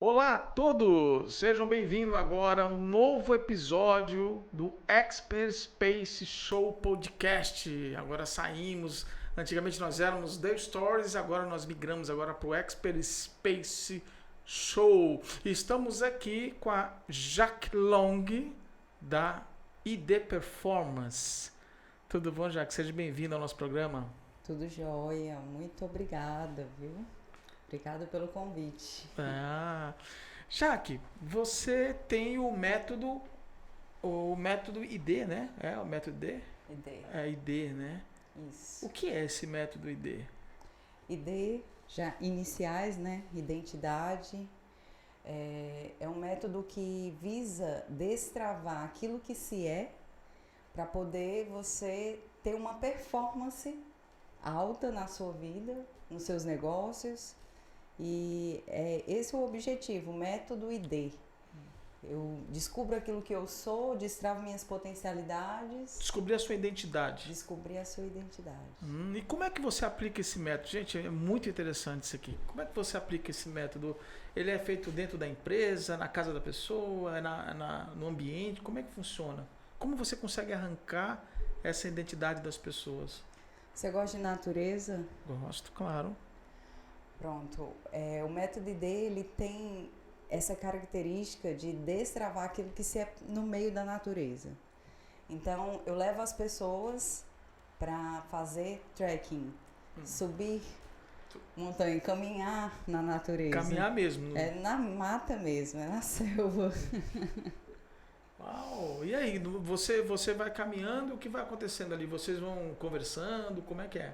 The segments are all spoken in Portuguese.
Olá a todos! Sejam bem-vindos agora a um novo episódio do Expert Space Show Podcast. Agora saímos, antigamente nós éramos The Stories, agora nós migramos agora para o Expert Space Show. Estamos aqui com a Jaque Long da ID Performance. Tudo bom, Jaque? Seja bem-vindo ao nosso programa. Tudo jóia, muito obrigada, viu? Obrigada pelo convite. Jaque, você tem o método ID, né? É o método ID? ID. É ID, né? Isso. O que é esse método ID? ID, já iniciais, né? Identidade. É um método que visa destravar aquilo que se é para poder você ter uma performance alta na sua vida, nos seus negócios. E esse é o objetivo, o método ID. Eu descubro aquilo que eu sou, destravo minhas potencialidades. Descobrir a sua identidade. Descobrir a sua identidade. E como é que você aplica esse método? Gente, é muito interessante isso aqui. Como é que você aplica esse método? Ele é feito dentro da empresa, na casa da pessoa, no ambiente? Como é que funciona? Como você consegue arrancar essa identidade das pessoas? Você gosta de natureza? Gosto, claro. Pronto. O método ID, ele tem essa característica de destravar aquilo que se é no meio da natureza. Então, eu levo as pessoas para fazer trekking, subir montanha, caminhar na natureza. Caminhar mesmo. É na mata mesmo, é na selva. Uau! E aí, você vai caminhando, o que vai acontecendo ali? Vocês vão conversando, como é que é?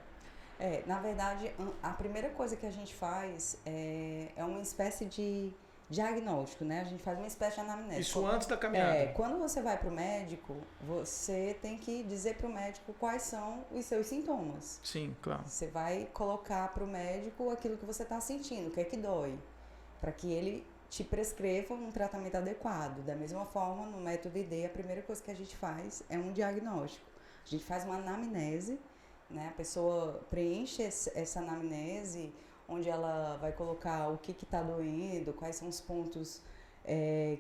Na verdade, a primeira coisa que a gente faz é uma espécie de diagnóstico, né? A gente faz uma espécie de anamnese. Isso antes da caminhada? Quando você vai para o médico, você tem que dizer para o médico quais são os seus sintomas. Sim, claro. Você vai colocar para o médico aquilo que você está sentindo, o que é que dói, para que ele te prescreva um tratamento adequado. Da mesma forma, no método ID, a primeira coisa que a gente faz é um diagnóstico. A gente faz uma anamnese, né? A pessoa preenche essa anamnese, onde ela vai colocar o que está doendo, quais são os pontos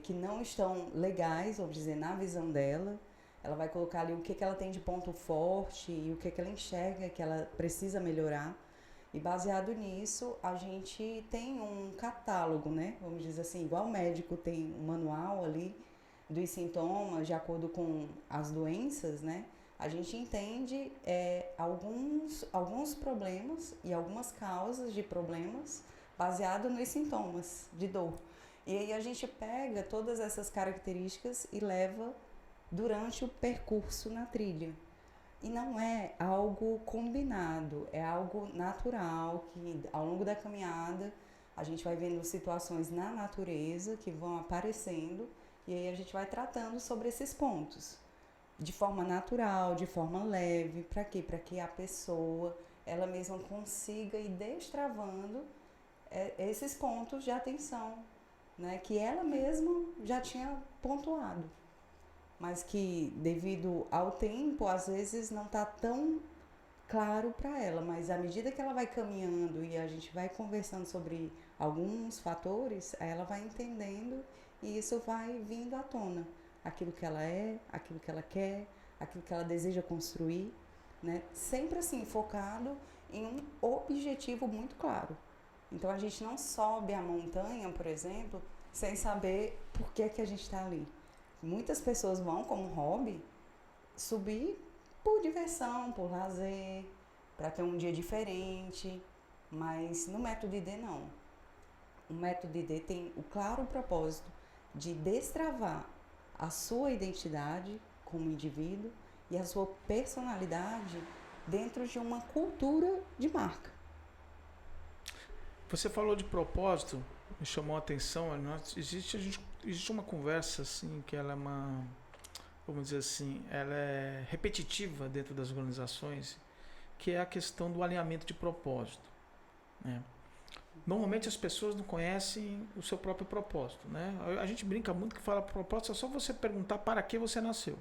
que não estão legais, vamos dizer, na visão dela. Ela vai colocar ali o que ela tem de ponto forte e o que ela enxerga que ela precisa melhorar. E baseado nisso, a gente tem um catálogo, né? Vamos dizer assim, igual o médico tem um manual ali dos sintomas de acordo com as doenças, né? A gente entende alguns problemas e algumas causas de problemas baseado nos sintomas de dor. E aí a gente pega todas essas características e leva durante o percurso na trilha. E não é algo combinado, é algo natural que ao longo da caminhada a gente vai vendo situações na natureza que vão aparecendo e aí a gente vai tratando sobre esses pontos. De forma natural, de forma leve, para quê? Para que a pessoa, ela mesma consiga ir destravando esses pontos de atenção, né? Que ela mesma já tinha pontuado, mas que devido ao tempo, às vezes não está tão claro para ela, mas à medida que ela vai caminhando e a gente vai conversando sobre alguns fatores, aí ela vai entendendo e isso vai vindo à tona. Aquilo que ela é, aquilo que ela quer, aquilo que ela deseja construir, né? Sempre assim, focado em um objetivo muito claro. Então a gente não sobe a montanha, por exemplo, sem saber por que a gente está ali. Muitas pessoas vão como hobby subir por diversão, por lazer, para ter um dia diferente, mas no método ID não. O método ID tem o claro propósito de destravar a sua identidade como indivíduo e a sua personalidade dentro de uma cultura de marca. Você falou de propósito, me chamou a atenção. Existe uma conversa assim que ela é vamos dizer assim, ela é repetitiva dentro das organizações, que é a questão do alinhamento de propósito, né? Normalmente as pessoas não conhecem o seu próprio propósito, né? A gente brinca muito que fala propósito, é só você perguntar para que você nasceu.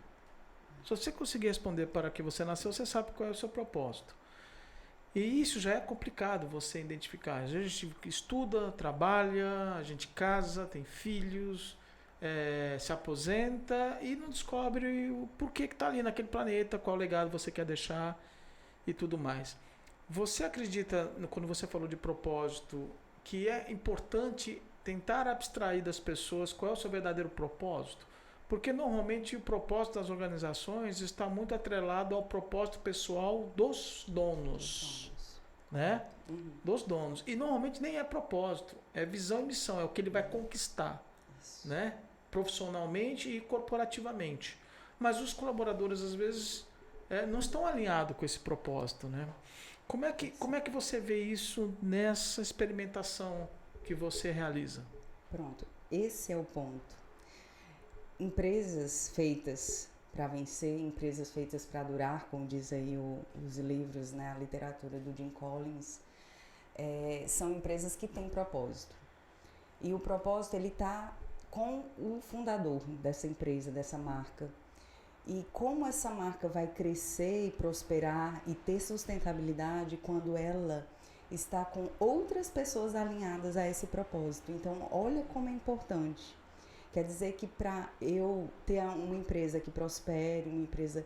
Se você conseguir responder para que você nasceu, você sabe qual é o seu propósito. E isso já é complicado você identificar. A gente estuda, trabalha, a gente casa, tem filhos, se aposenta e não descobre o porquê que está ali naquele planeta, qual legado você quer deixar e tudo mais. Você acredita, quando você falou de propósito, que é importante tentar abstrair das pessoas qual é o seu verdadeiro propósito? Porque normalmente o propósito das organizações está muito atrelado ao propósito pessoal dos donos, né? Uhum. Dos donos. E normalmente nem é propósito, é visão e missão, é o que ele vai conquistar, Isso. né? Profissionalmente e corporativamente. Mas os colaboradores às vezes não estão alinhados com esse propósito, né? Como é que você vê isso nessa experimentação que você realiza? Pronto, esse é o ponto. Empresas feitas para vencer, empresas feitas para durar, como diz aí os livros, né, a literatura do Jim Collins, são empresas que têm propósito. E o propósito ele está com o fundador dessa empresa, dessa marca. E como essa marca vai crescer e prosperar e ter sustentabilidade quando ela está com outras pessoas alinhadas a esse propósito. Então, olha como é importante. Quer dizer que para eu ter uma empresa que prospere, uma empresa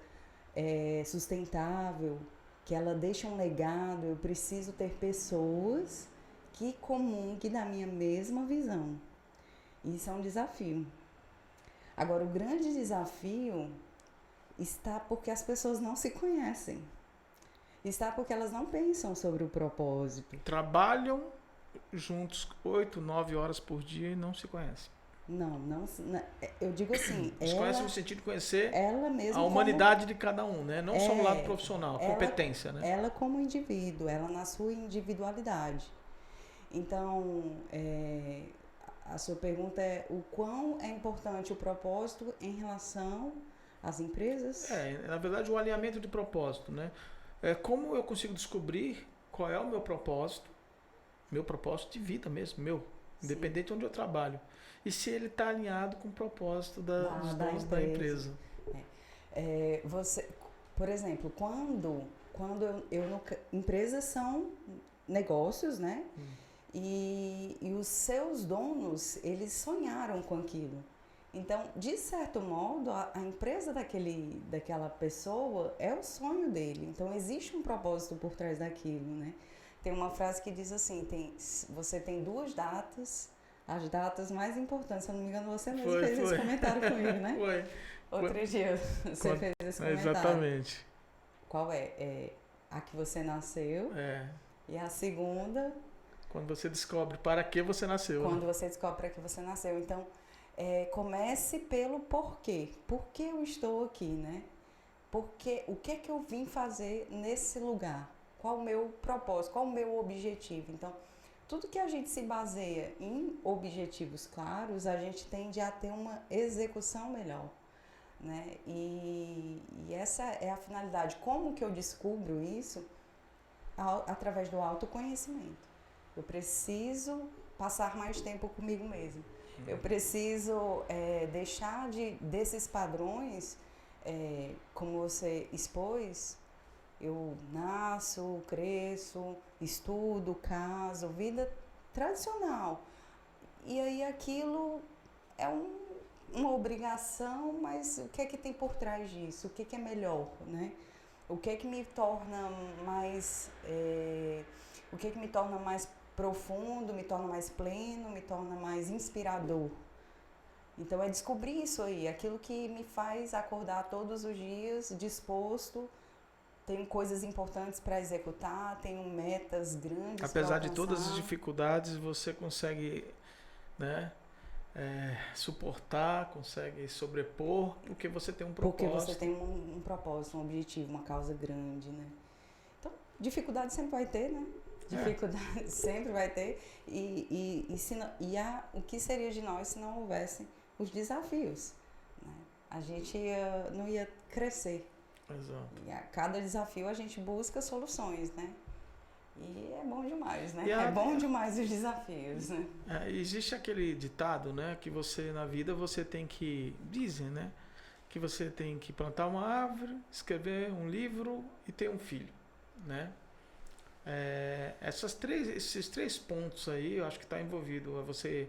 sustentável, que ela deixe um legado, eu preciso ter pessoas que comunguem da minha mesma visão. Isso é um desafio. Agora, o grande desafio está porque as pessoas não se conhecem. Está porque elas não pensam sobre o propósito. Trabalham juntos 8, 9 horas por dia e não se conhecem. Não, eu digo assim, Se conhecem no sentido de conhecer ela mesma a humanidade de cada um, né? Não só o lado profissional, a competência, né? Ela como indivíduo, ela na sua individualidade. Então, a sua pergunta é o quão é importante o propósito em relação às empresas? Na verdade, o alinhamento de propósito, né? Como eu consigo descobrir qual é o meu propósito de vida mesmo, independente de onde eu trabalho. E se ele está alinhado com o propósito dos donos da empresa. Você, por exemplo, quando empresas são negócios, né? E os seus donos, eles sonharam com aquilo. Então, de certo modo, a empresa daquela pessoa é o sonho dele. Então, existe um propósito por trás daquilo, né? Tem uma frase que diz assim, você tem 2 datas, as datas mais importantes. Se eu não me engano, você mesmo fez esse comentário comigo, né? Outro dia você fez esse comentário. Exatamente. Qual é? A que você nasceu. E a segunda... Quando você descobre para que você nasceu. Quando você descobre para que você nasceu. Então, comece pelo porquê. Por que eu estou aqui, né? Porque, o que é que eu vim fazer nesse lugar? Qual o meu propósito? Qual o meu objetivo? Então, tudo que a gente se baseia em objetivos claros, a gente tende a ter uma execução melhor, né? E essa é a finalidade. Como que eu descubro isso? Através do autoconhecimento. Eu preciso passar mais tempo comigo mesmo. Eu preciso deixar desses padrões, como você expôs, eu nasço, cresço, estudo, caso, vida tradicional. E aí aquilo é uma obrigação, mas o que é que tem por trás disso? O que é melhor, né? O que é que me torna mais... o que é que me torna mais profundo, me torna mais pleno, me torna mais inspirador. Então, é descobrir isso aí, aquilo que me faz acordar todos os dias disposto, tenho coisas importantes para executar, tenho metas grandes. Apesar de todas as dificuldades, você consegue, né, suportar, consegue sobrepor, porque você tem um propósito. Porque você tem um propósito, um objetivo, uma causa grande, né? Então, dificuldade sempre vai ter, né? Dificuldade sempre vai ter. O que seria de nós se não houvessem os desafios? Né? A gente não ia crescer. Exato. E a cada desafio a gente busca soluções, né? E é bom demais, né? É bom demais os desafios, né? Existe aquele ditado, né? Que você, na vida, você tem que... Dizem, né? Que você tem que plantar uma árvore, escrever um livro e ter um filho, né? Esses três pontos aí, eu acho que está envolvido. É você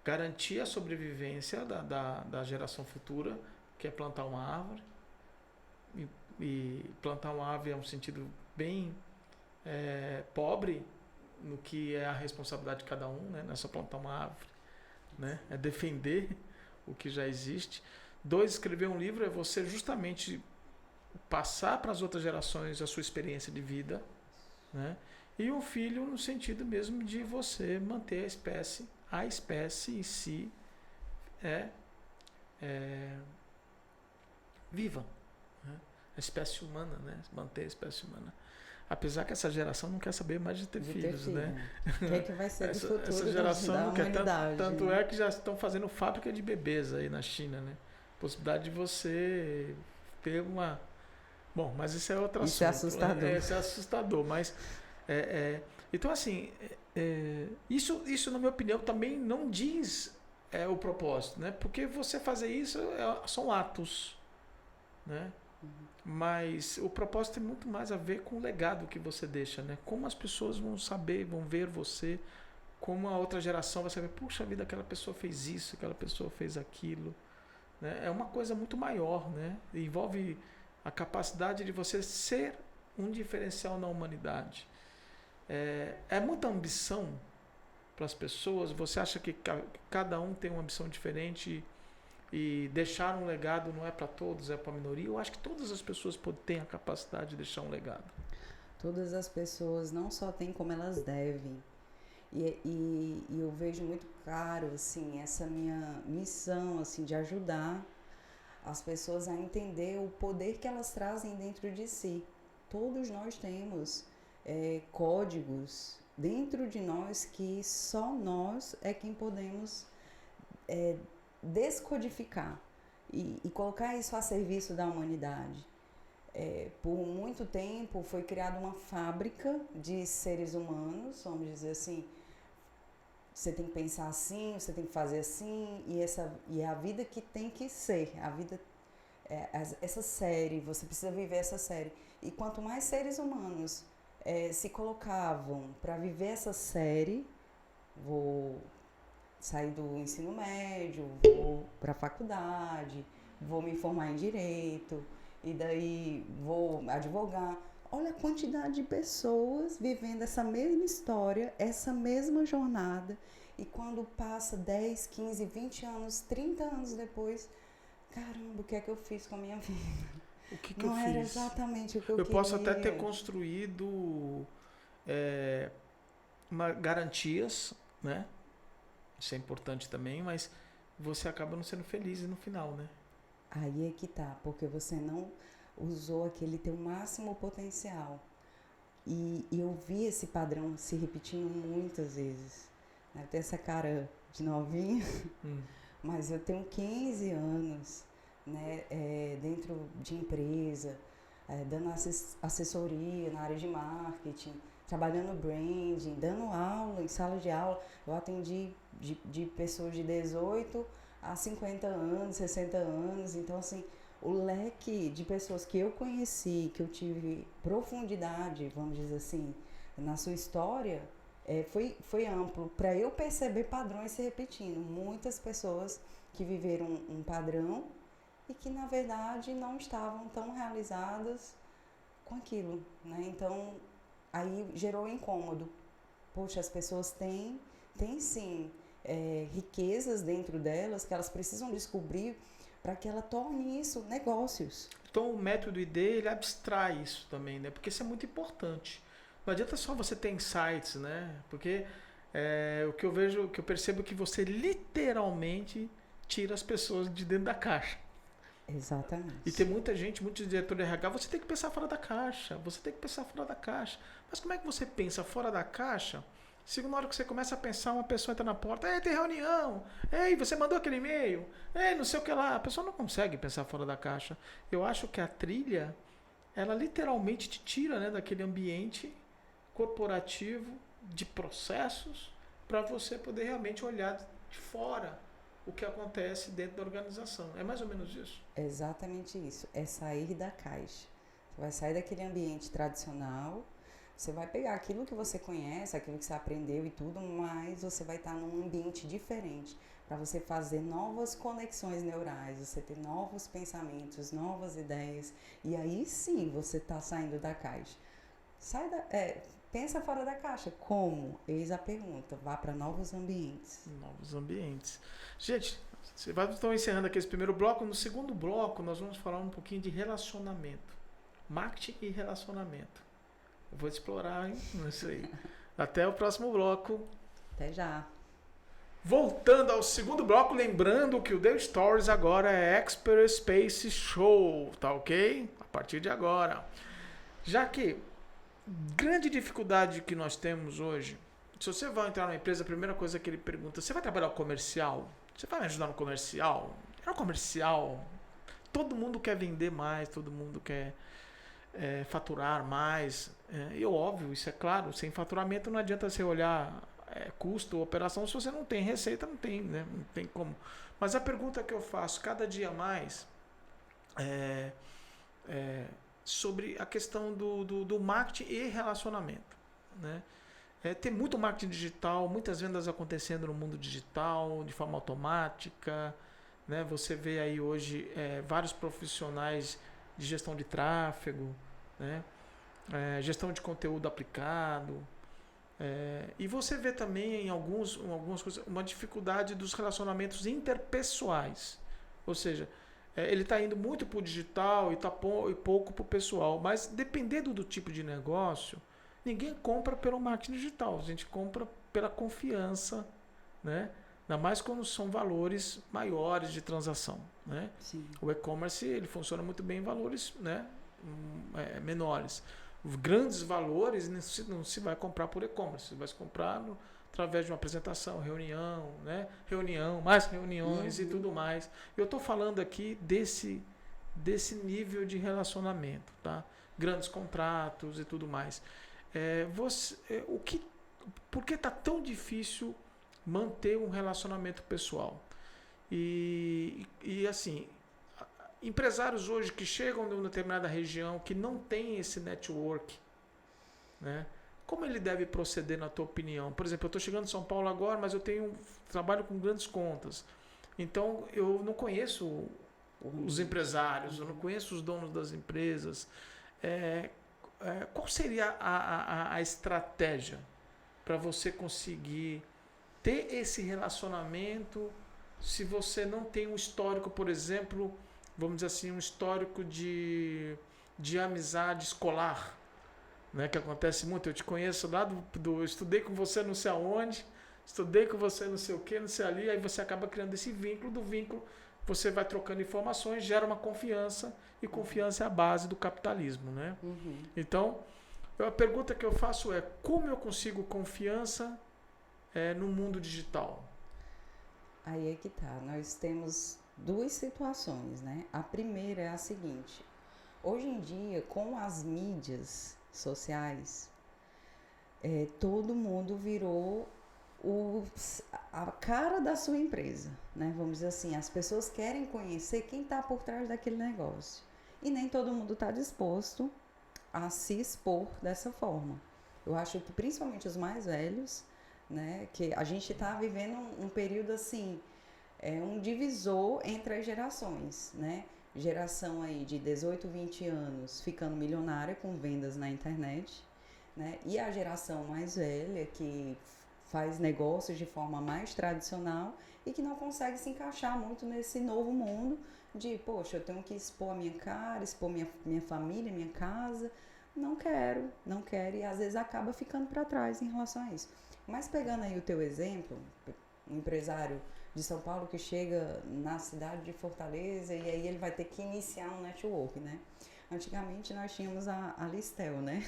garantir a sobrevivência da geração futura, que é plantar uma árvore. E plantar uma árvore é um sentido bem pobre no que é a responsabilidade de cada um, né? Não é só plantar uma árvore, né? É defender o que já existe. 2, escrever um livro é você justamente passar para as outras gerações a sua experiência de vida, né? E um filho no sentido mesmo de você manter a espécie em si viva, né? A espécie humana, né? Manter a espécie humana. Apesar que essa geração não quer saber mais de ter filhos, né? O que é que vai ser do futuro essa geração da não quer humanidade? tanto é que já estão fazendo fábrica de bebês aí na China, né? Possibilidade de você ter uma... Bom, mas isso é outro assunto. Isso é assustador. Isso é assustador, mas... Então, assim, isso, na minha opinião, também não diz o propósito, né? Porque você fazer isso são atos, né? Mas o propósito tem muito mais a ver com o legado que você deixa, né? Como as pessoas vão saber, vão ver você, como a outra geração vai saber, puxa vida, aquela pessoa fez isso, aquela pessoa fez aquilo, né? É uma coisa muito maior, né? Envolve a capacidade de você ser um diferencial na humanidade. É muita ambição para as pessoas. Você acha que cada um tem uma ambição diferente e deixar um legado não é para todos, é para a minoria? Eu acho que todas as pessoas têm a capacidade de deixar um legado. Todas as pessoas não só têm como elas devem. E eu vejo muito claro assim, essa minha missão assim, de ajudar as pessoas a entender o poder que elas trazem dentro de si. Todos nós temos códigos dentro de nós que só nós é quem podemos descodificar e colocar isso a serviço da humanidade. Por muito tempo foi criada uma fábrica de seres humanos, vamos dizer assim, você tem que pensar assim, você tem que fazer assim, e é a vida que tem que ser, a vida, essa série, você precisa viver essa série. E quanto mais seres humanos se colocavam para viver essa série, vou sair do ensino médio, vou para a faculdade, vou me formar em direito, e daí vou advogar. Olha a quantidade de pessoas vivendo essa mesma história, essa mesma jornada, e quando passa 10, 15, 20 anos, 30 anos depois, caramba, o que é que eu fiz com a minha vida? O que não eu era fiz? exatamente o que eu Eu queria. posso até ter construído garantias, né? Isso é importante também, mas você acaba não sendo feliz no final, né? Aí é que tá, porque você não usou aquele teu máximo potencial. E eu vi esse padrão se repetindo muitas vezes. Eu tenho essa cara de novinha, mas eu tenho 15 anos, né, dentro de empresa, dando assessoria na área de marketing, trabalhando branding, dando aula em sala de aula. Eu atendi de pessoas de 18 a 50 anos, 60 anos. Então, assim, o leque de pessoas que eu conheci, que eu tive profundidade, vamos dizer assim, na sua história, foi amplo, para eu perceber padrões se repetindo. Muitas pessoas que viveram um padrão e que, na verdade, não estavam tão realizadas com aquilo, né? Então, aí gerou incômodo. Poxa, as pessoas têm sim, riquezas dentro delas que elas precisam descobrir para que ela torne isso negócios. Então o método ID, ele abstrai isso também, né? Porque isso é muito importante. Não adianta só você ter insights, né? Porque o que eu vejo, o que eu percebo é que você literalmente tira as pessoas de dentro da caixa. Exatamente. E tem muita gente, muitos diretores de RH, você tem que pensar fora da caixa, você tem que pensar fora da caixa. Mas como é que você pensa fora da caixa? Se na hora que você começa a pensar, uma pessoa entra na porta, ei, tem reunião, ei, você mandou aquele e-mail, ei, não sei o que lá. A pessoa não consegue pensar fora da caixa. Eu acho que a trilha, ela literalmente te tira, né, daquele ambiente corporativo de processos para você poder realmente olhar de fora o que acontece dentro da organização. É mais ou menos isso? Exatamente isso. É sair da caixa. Você vai sair daquele ambiente tradicional, Você vai pegar aquilo que você conhece, aquilo que você aprendeu e tudo, mas você vai estar num ambiente diferente para você fazer novas conexões neurais, você ter novos pensamentos, novas ideias. E aí sim você está saindo da caixa. Pensa fora da caixa. Como? Eis a pergunta. Vá para novos ambientes. Novos ambientes. Gente, estão encerrando aqui esse primeiro bloco. No segundo bloco, nós vamos falar um pouquinho de relacionamento. Marketing e relacionamento. Eu vou explorar, hein? Isso aí. Até o próximo bloco. Até já. Voltando ao segundo bloco, lembrando que o The Stories agora é Expert Space Show, tá ok? A partir de agora. Já que grande dificuldade que nós temos hoje, se você vai entrar numa empresa, a primeira coisa que ele pergunta, você vai trabalhar no comercial? Você vai me ajudar no comercial? No comercial, todo mundo quer vender mais, todo mundo quer faturar mais. E óbvio, isso é claro, sem faturamento não adianta você olhar custo, operação, se você não tem receita, não tem, né? Não tem como. Mas a pergunta que eu faço cada dia mais sobre a questão do marketing e relacionamento, né? Tem muito marketing digital, muitas vendas acontecendo no mundo digital, de forma automática, né? Você vê aí hoje vários profissionais de gestão de tráfego, né? Gestão de conteúdo aplicado. E você vê também em algumas coisas uma dificuldade dos relacionamentos interpessoais. Ou seja, ele está indo muito para o digital e pouco para o pessoal. Mas dependendo do tipo de negócio, ninguém compra pelo marketing digital. A gente compra pela confiança, né? Ainda mais quando são valores maiores de transação, né? Sim. O e-commerce ele funciona muito bem em valores, né? Menores. Grandes valores não se vai comprar por e-commerce, você vai se comprar através de uma apresentação, reunião, né? Reunião, mais reuniões e tudo mais. Eu estou falando aqui desse nível de relacionamento, tá? Grandes contratos e tudo mais. Por que está tão difícil manter um relacionamento pessoal? E assim, empresários hoje que chegam de uma determinada região que não tem esse network, né? Como ele deve proceder na tua opinião? Por exemplo, eu estou chegando em São Paulo agora, mas eu trabalho com grandes contas. Então, eu não conheço os empresários, eu não conheço os donos das empresas. Qual seria a estratégia para você conseguir ter esse relacionamento se você não tem um histórico, por exemplo, vamos dizer assim, um histórico de amizade escolar, né, que acontece muito? Eu te conheço lá estudei com você não sei aonde, estudei com você não sei o que, não sei ali, aí você acaba criando esse vínculo, do vínculo você vai trocando informações, gera uma confiança, e confiança é a base do capitalismo, né? Uhum. Então, a pergunta que eu faço é, como eu consigo confiança no mundo digital? Aí é que tá, nós temos duas situações, né? A primeira é a seguinte: hoje em dia, com as mídias sociais, todo mundo virou a cara da sua empresa, né? Vamos dizer assim, as pessoas querem conhecer quem está por trás daquele negócio. E nem todo mundo está disposto a se expor dessa forma. Eu acho que principalmente os mais velhos, né? Que a gente está vivendo um período assim, um divisor entre as gerações, né? Geração aí de 18, 20 anos ficando milionária com vendas na internet, né? E a geração mais velha que faz negócios de forma mais tradicional e que não consegue se encaixar muito nesse novo mundo de, poxa, eu tenho que expor a minha cara, expor minha família, minha casa. Não quero, e às vezes acaba ficando para trás em relação a isso. Mas pegando aí o teu exemplo, um empresário de São Paulo que chega na cidade de Fortaleza e aí ele vai ter que iniciar um network, né? Antigamente nós tínhamos a Listel, né?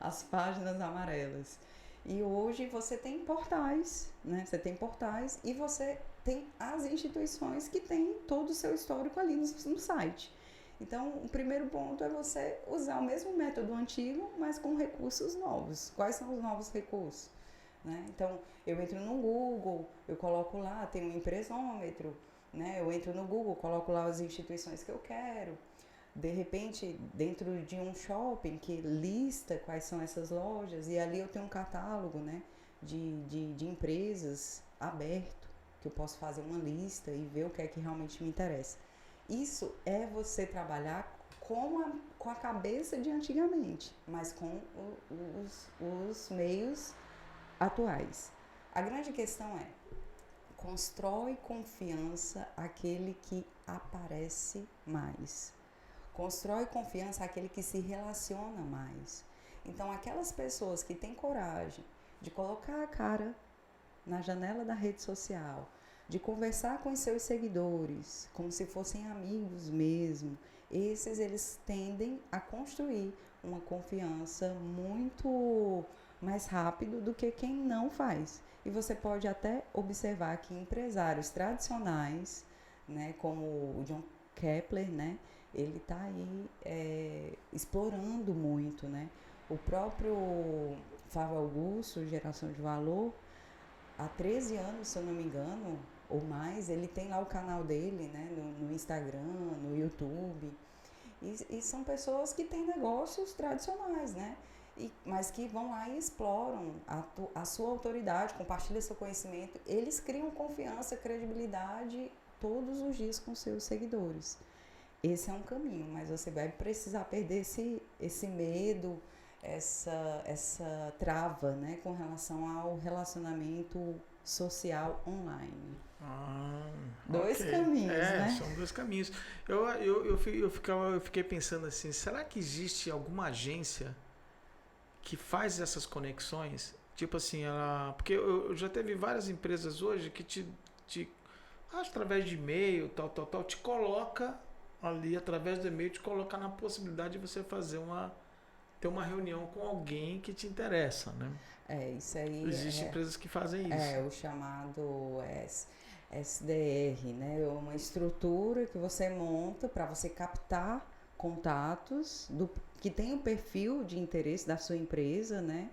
As páginas amarelas. E hoje você tem portais, né? Você tem portais e você tem as instituições que têm todo o seu histórico ali no site. Então, o primeiro ponto é você usar o mesmo método antigo, mas com recursos novos. Quais são os novos recursos? Né? Então, eu entro no Google, eu coloco lá, tem um empresômetro, né? Eu entro no Google, coloco lá as instituições que eu quero. De repente, dentro de um shopping que lista quais são essas lojas, e ali eu tenho um catálogo, né, de empresas aberto, que eu posso fazer uma lista e ver o que é que realmente me interessa. Isso é você trabalhar com a cabeça de antigamente, mas com os meios atuais. A grande questão é: constrói confiança aquele que aparece mais. Constrói confiança aquele que se relaciona mais. Então, aquelas pessoas que têm coragem de colocar a cara na janela da rede social, de conversar com os seus seguidores, como se fossem amigos mesmo, eles tendem a construir uma confiança muito mais rápido do que quem não faz. E você pode até observar que empresários tradicionais, né, como o John Kepler, né, ele está aí explorando muito, né? O próprio Flávio Augusto, Geração de Valor, há 13 anos, se eu não me engano, ou mais, ele tem lá o canal dele, né, no Instagram, no YouTube. E são pessoas que têm negócios tradicionais, né? Mas que vão lá e exploram a sua autoridade, compartilham seu conhecimento. Eles criam confiança, credibilidade todos os dias com seus seguidores. Esse é um caminho, mas você vai precisar perder esse medo, essa trava, né, com relação ao relacionamento social online. Dois caminhos, né? São dois caminhos. Eu fiquei pensando assim, será que existe alguma agência que faz essas conexões? Tipo assim, porque eu já teve várias empresas hoje que através de e-mail, tal, te coloca ali, através do e-mail, te coloca na possibilidade de você ter uma reunião com alguém que te interessa, né? Isso aí. Existem empresas que fazem isso. O chamado SDR, né? É uma estrutura que você monta para você captar contatos que tem o perfil de interesse da sua empresa, né?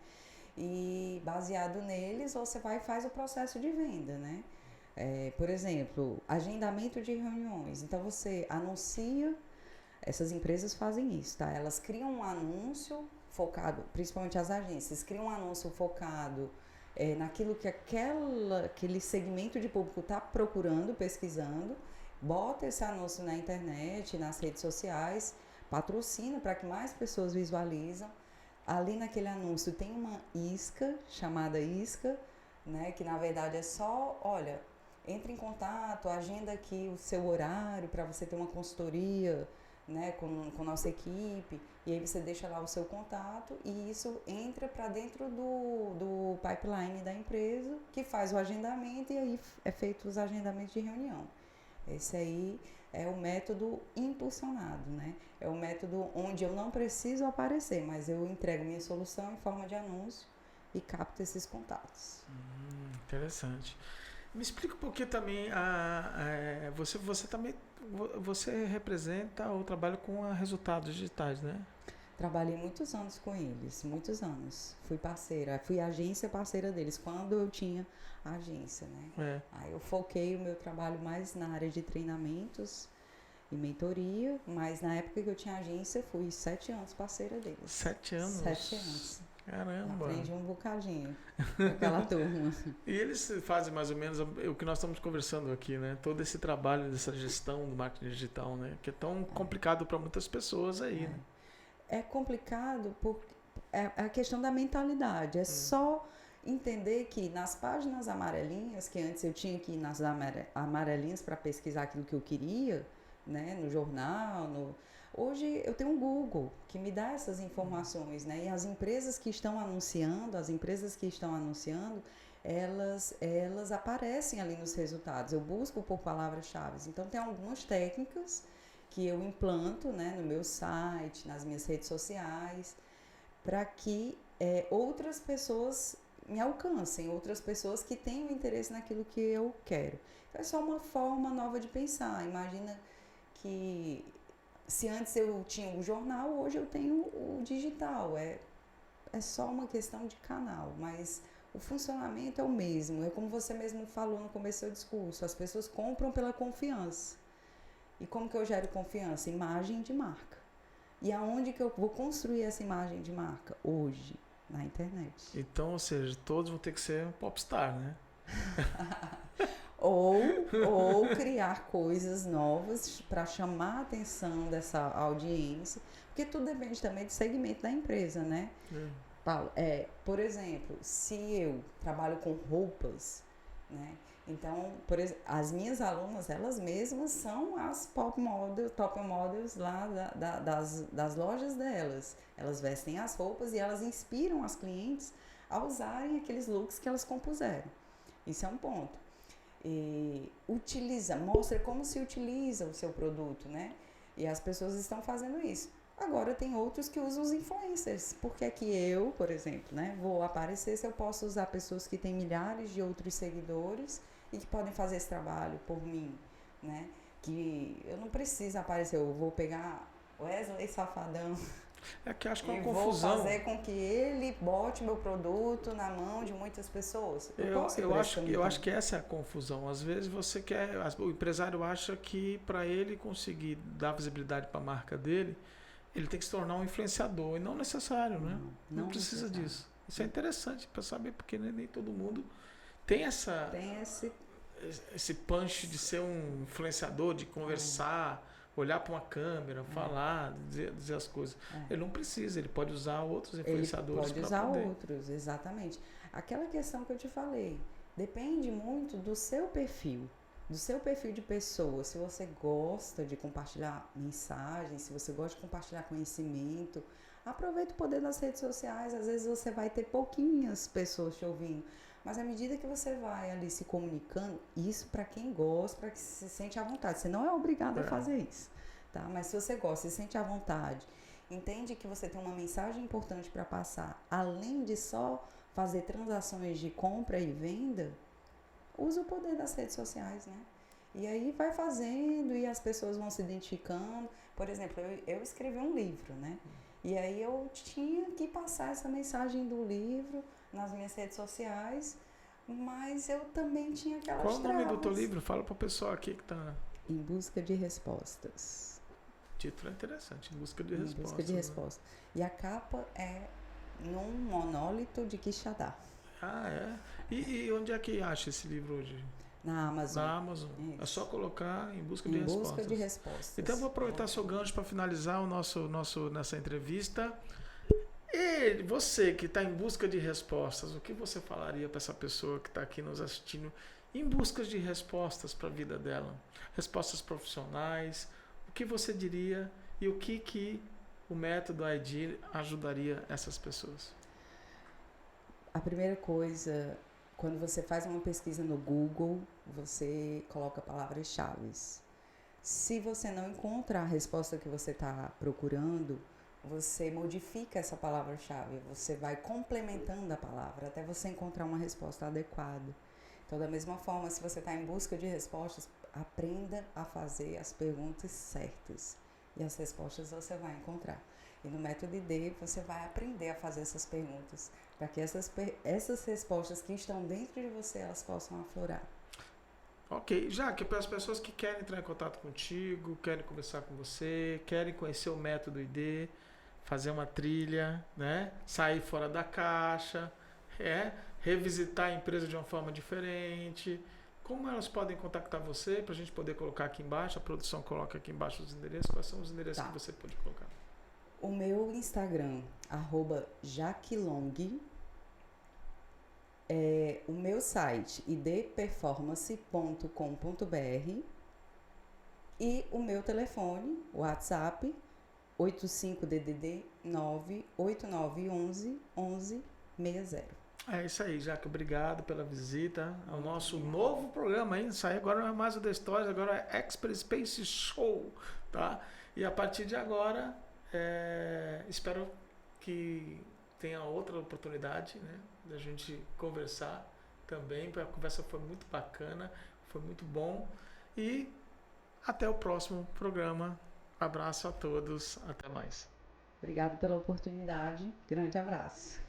E baseado neles, você vai e faz o processo de venda, né? Por exemplo, agendamento de reuniões. Então, você anuncia, essas empresas fazem isso, tá? Elas criam um anúncio focado, principalmente as agências, criam um anúncio focado naquilo que aquele segmento de público está procurando, pesquisando, bota esse anúncio na internet, nas redes sociais, patrocina para que mais pessoas visualizam. Ali naquele anúncio tem uma isca, chamada isca, né? Que na verdade é só, olha, entre em contato, agenda aqui o seu horário para você ter uma consultoria, né, com nossa equipe, e aí você deixa lá o seu contato e isso entra para dentro do pipeline da empresa, que faz o agendamento e aí é feito os agendamentos de reunião. Esse aí é o método impulsionado, né? É o método onde eu não preciso aparecer, mas eu entrego minha solução em forma de anúncio e capto esses contatos. Interessante. Me explica um pouquinho também, você também, você representa ou trabalha com resultados digitais, né? Trabalhei muitos anos com eles, muitos anos. Fui agência parceira deles, quando eu tinha agência, né? Aí eu foquei o meu trabalho mais na área de treinamentos e mentoria, mas na época que eu tinha agência, fui 7 anos parceira deles. 7 anos? 7 anos. Caramba! Aprendi um bocadinho com aquela turma. E eles fazem mais ou menos o que nós estamos conversando aqui, né? Todo esse trabalho dessa gestão do marketing digital, né? Que é tão complicado para muitas pessoas aí, né? É complicado porque é a questão da mentalidade. É só entender que nas páginas amarelinhas, que antes eu tinha que ir nas amarelinhas para pesquisar aquilo que eu queria, né? No jornal, hoje eu tenho um Google que me dá essas informações, né? E as empresas que estão anunciando, elas aparecem ali nos resultados. Eu busco por palavras-chave. Então, tem algumas técnicas que eu implanto, né, no meu site, nas minhas redes sociais, para que outras pessoas me alcancem, outras pessoas que tenham interesse naquilo que eu quero. Então, é só uma forma nova de pensar. Imagina que se antes eu tinha o jornal, hoje eu tenho o digital. É só uma questão de canal, mas o funcionamento é o mesmo. É como você mesmo falou no começo do seu discurso, as pessoas compram pela confiança. E como que eu gero confiança? Imagem de marca. E aonde que eu vou construir essa imagem de marca? Hoje, na internet. Então, ou seja, todos vão ter que ser um popstar, né? ou criar coisas novas para chamar a atenção dessa audiência, porque tudo depende também do segmento da empresa, né? Paulo, por exemplo, se eu trabalho com roupas, né? Então, as minhas alunas, elas mesmas são as top models lá das lojas delas. Elas vestem as roupas e elas inspiram as clientes a usarem aqueles looks que elas compuseram. Isso é um ponto. E mostra como se utiliza o seu produto, né? E as pessoas estão fazendo isso. Agora tem outros que usam os influencers. Por que que eu, por exemplo, né, vou aparecer se eu posso usar pessoas que têm milhares de outros seguidores e que podem fazer esse trabalho por mim, né? Que eu não preciso aparecer, eu vou pegar Wesley Safadão. É que acho que é uma e confusão. Vou fazer com que ele bote meu produto na mão de muitas pessoas. Eu acho que essa é a confusão. Às vezes o empresário acha que para ele conseguir dar visibilidade para a marca dele, ele tem que se tornar um influenciador. E não necessário, né? Não precisa disso. Isso é interessante para saber, porque nem todo mundo tem esse punch de ser um influenciador, de conversar, olhar para uma câmera, falar, dizer as coisas. Ele não precisa, ele pode usar outros influenciadores. Ele pode usar outros, exatamente. Aquela questão que eu te falei, depende muito do seu perfil de pessoa. Se você gosta de compartilhar mensagens, se você gosta de compartilhar conhecimento, aproveita o poder das redes sociais. Às vezes você vai ter pouquinhas pessoas te ouvindo, mas à medida que você vai ali se comunicando, isso para quem gosta, para quem se sente à vontade. Você não é obrigado a fazer isso, tá? Mas se você gosta, se sente à vontade, entende que você tem uma mensagem importante para passar, além de só fazer transações de compra e venda, usa o poder das redes sociais, né? E aí vai fazendo e as pessoas vão se identificando. Por exemplo, eu escrevi um livro, né? E aí eu tinha que passar essa mensagem do livro nas minhas redes sociais, mas eu também tinha aquelas Qual o nome travas. do teu livro? Fala para o pessoal aqui que está... Em Busca de Respostas. O título é interessante, Em Busca de Respostas. Em Busca de Respostas. E a capa é num monólito de Quixadá. Ah, é? E onde é que acha esse livro hoje? Na Amazon. Na Amazon. É só colocar Em Busca de Em Respostas. Busca de Respostas. Então eu vou aproveitar seu gancho para finalizar nessa entrevista. E você que está em busca de respostas, o que você falaria para essa pessoa que está aqui nos assistindo em busca de respostas para a vida dela? Respostas profissionais, o que você diria e o que o método ID ajudaria essas pessoas? A primeira coisa, quando você faz uma pesquisa no Google, você coloca palavras-chave. Se você não encontra a resposta que você está procurando, você modifica essa palavra-chave, você vai complementando a palavra até você encontrar uma resposta adequada. Então, da mesma forma, se você está em busca de respostas, aprenda a fazer as perguntas certas e as respostas você vai encontrar. E no método ID você vai aprender a fazer essas perguntas para que essas respostas que estão dentro de você, elas possam aflorar. Ok, já que para as pessoas que querem entrar em contato contigo, querem conversar com você, querem conhecer o método ID, fazer uma trilha, né? Sair fora da caixa, revisitar a empresa de uma forma diferente, como elas podem contactar você para a gente poder colocar aqui embaixo? A produção coloca aqui embaixo os endereços. Quais são os endereços que você pode colocar? O meu Instagram, @jaquelong. O meu site, idperformance.com.br. E o meu telefone, WhatsApp, 85DDD 98911 1160. É isso aí, Jaque. Obrigado pela visita ao nosso novo programa, hein? Isso aí agora não é mais o The Stories, agora é Expert Space Show, tá? E a partir de agora, espero que tenha outra oportunidade, né? Da gente conversar também, porque a conversa foi muito bacana, foi muito bom. E até o próximo programa. Abraço a todos, até mais. Obrigada pela oportunidade. Grande abraço.